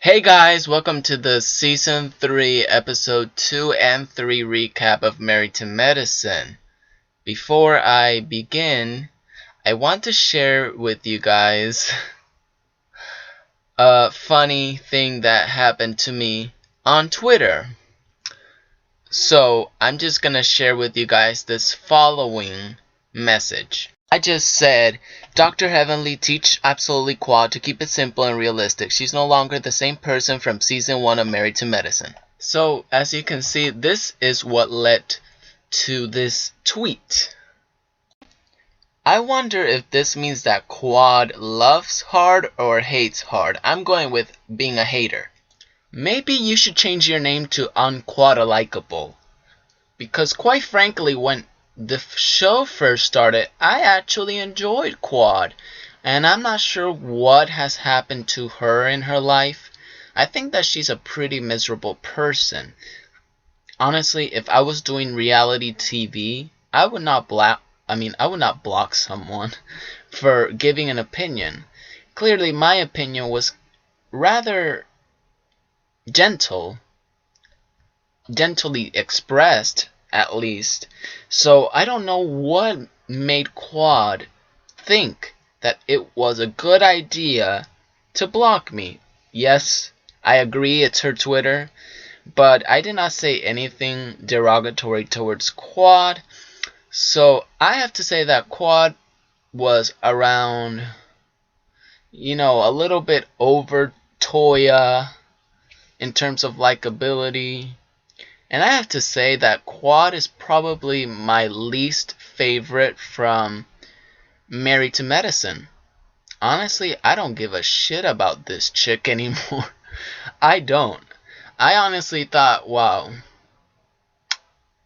Hey guys, welcome to the Season 3, Episode 2 and 3 recap of Married to Medicine. Before I begin, I want to share with you guys a funny thing that happened to me on Twitter. So, I'm just gonna share with you guys this following message. I just said, Dr. Heavenly teach absolutely quad to keep it simple and realistic. She's no longer the same person from Season 1 of Married to Medicine. So, as you can see, this is what led to this tweet. I wonder if this means that Quad loves hard or hates hard. I'm going with being a hater. Maybe you should change your name to Unquadlikable. Because quite frankly, when the show first started, I actually enjoyed Quad. And I'm not sure what has happened to her in her life. I think that she's a pretty miserable person. Honestly, if I was doing reality TV, I would not block someone for giving an opinion. Clearly, my opinion was rather gently expressed, at least. So I don't know what made Quad think that it was a good idea to block me. Yes, I agree, it's her Twitter. But I did not say anything derogatory towards Quad. So I have to say that Quad was around, a little bit over Toya in terms of likability. And I have to say that Quad is probably my least favorite from Married to Medicine. Honestly, I don't give a shit about this chick anymore. I don't. I honestly thought, wow,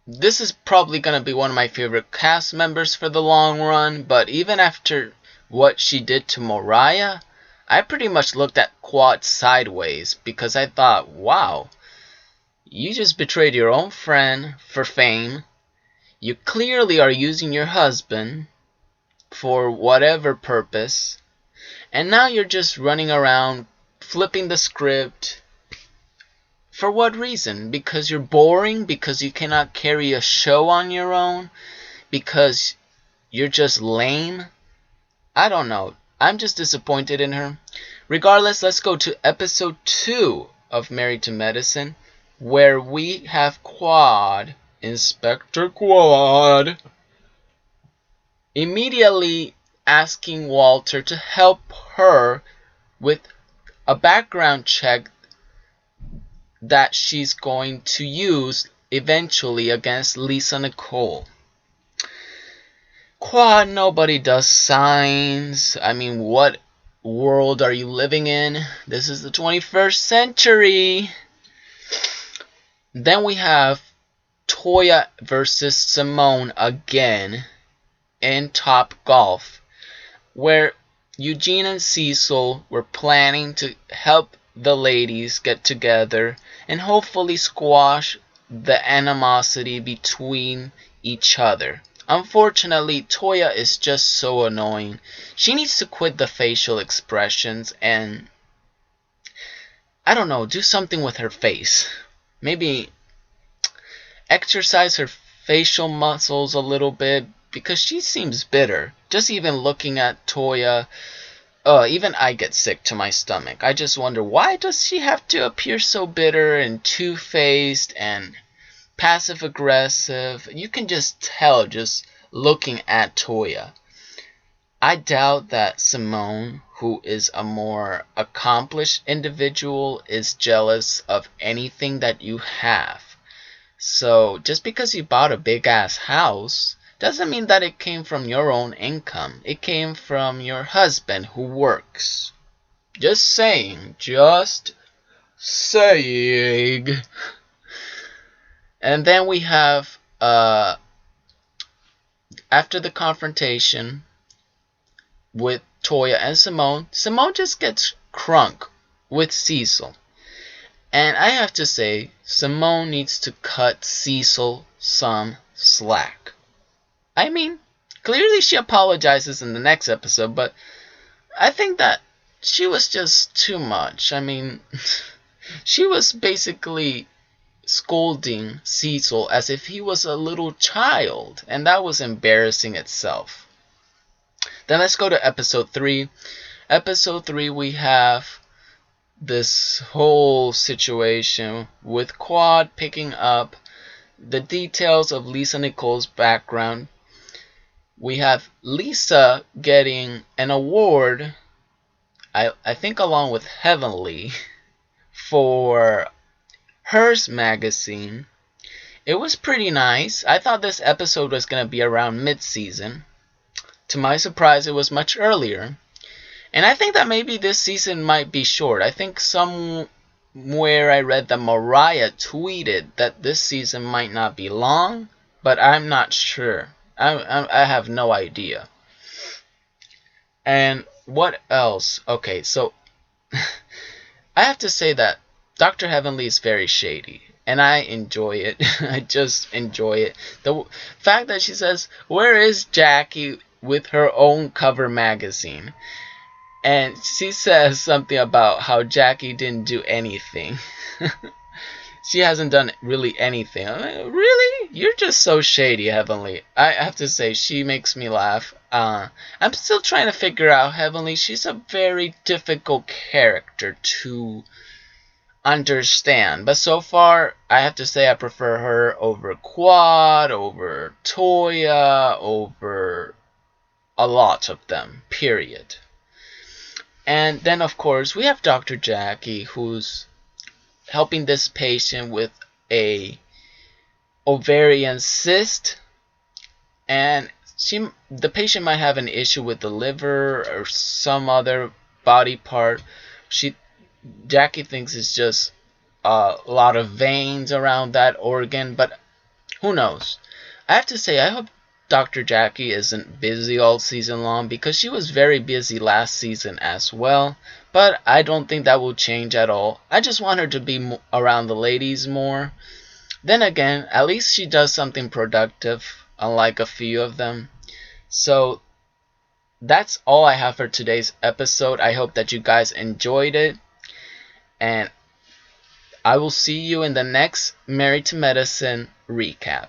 this is probably going to be one of my favorite cast members for the long run, but even after what she did to Mariah, I pretty much looked at Quad sideways because I thought, wow, you just betrayed your own friend for fame. You clearly are using your husband for whatever purpose, and now you're just running around flipping the script. For what reason? Because you're boring? Because you cannot carry a show on your own? Because you're just lame? I don't know. I'm just disappointed in her. Regardless, let's go to episode 2 of Married to Medicine, where we have Quad, Inspector Quad, immediately asking Walter to help her with a background check that she's going to use eventually against Lisa Nicole. Quad, nobody does signs. I mean, what world are you living in? This is the 21st century. Then we have Toya versus Simone again in Top Golf, where Eugene and Cecil were planning to help the ladies get together and hopefully squash the animosity between each other. Unfortunately, Toya is just so annoying. She needs to quit the facial expressions and, I don't know, do something with her face. Maybe exercise her facial muscles a little bit because she seems bitter. Just even looking at Toya, even I get sick to my stomach. I just wonder, why does she have to appear so bitter and two-faced and passive-aggressive? You can just tell just looking at Toya. I doubt that Simone, who is a more accomplished individual, is jealous of anything that you have. So, just because you bought a big-ass house doesn't mean that it came from your own income. It came from your husband who works. Just saying. Just saying. And then we have, after the confrontation with Toya and Simone, Simone just gets crunk with Cecil. And I have to say, Simone needs to cut Cecil some slack. I mean, clearly she apologizes in the next episode, but I think that she was just too much. I mean, she was basically scolding Cecil as if he was a little child, and that was embarrassing itself. Then let's go to episode 3. Episode 3, we have this whole situation with Quad picking up the details of Lisa Nicole's background. We have Lisa getting an award, I think along with Heavenly, for Hers magazine. It was pretty nice. I thought this episode was going to be around mid-season. To my surprise, it was much earlier. And I think that maybe this season might be short. I think somewhere I read that Mariah tweeted that this season might not be long, but I'm not sure. I have no idea. And what else? Okay, so I have to say that Dr. Heavenly is very shady, and I enjoy it. I just enjoy it. The fact that she says, "Where is Jackie?" with her own cover magazine. And she says something about how Jackie didn't do anything. She hasn't done really anything. I'm like, really? You're just so shady, Heavenly. I have to say, she makes me laugh. I'm still trying to figure out Heavenly. She's a very difficult character to understand. But so far, I have to say I prefer her over Quad, over Toya, over a lot of them, period. And then, of course, we have Dr. Jackie, who's helping this patient with a ovarian cyst, and the patient might have an issue with the liver or some other body part. Jackie thinks it's just a lot of veins around that organ, but who knows? I have to say, I hope Dr. Jackie isn't busy all season long, because she was very busy last season as well, but I don't think that will change at all. I just want her to be around the ladies more. Then again, at least she does something productive, unlike a few of them. So that's all I have for today's episode. I hope that you guys enjoyed it, and I will see you in the next Married to Medicine recap.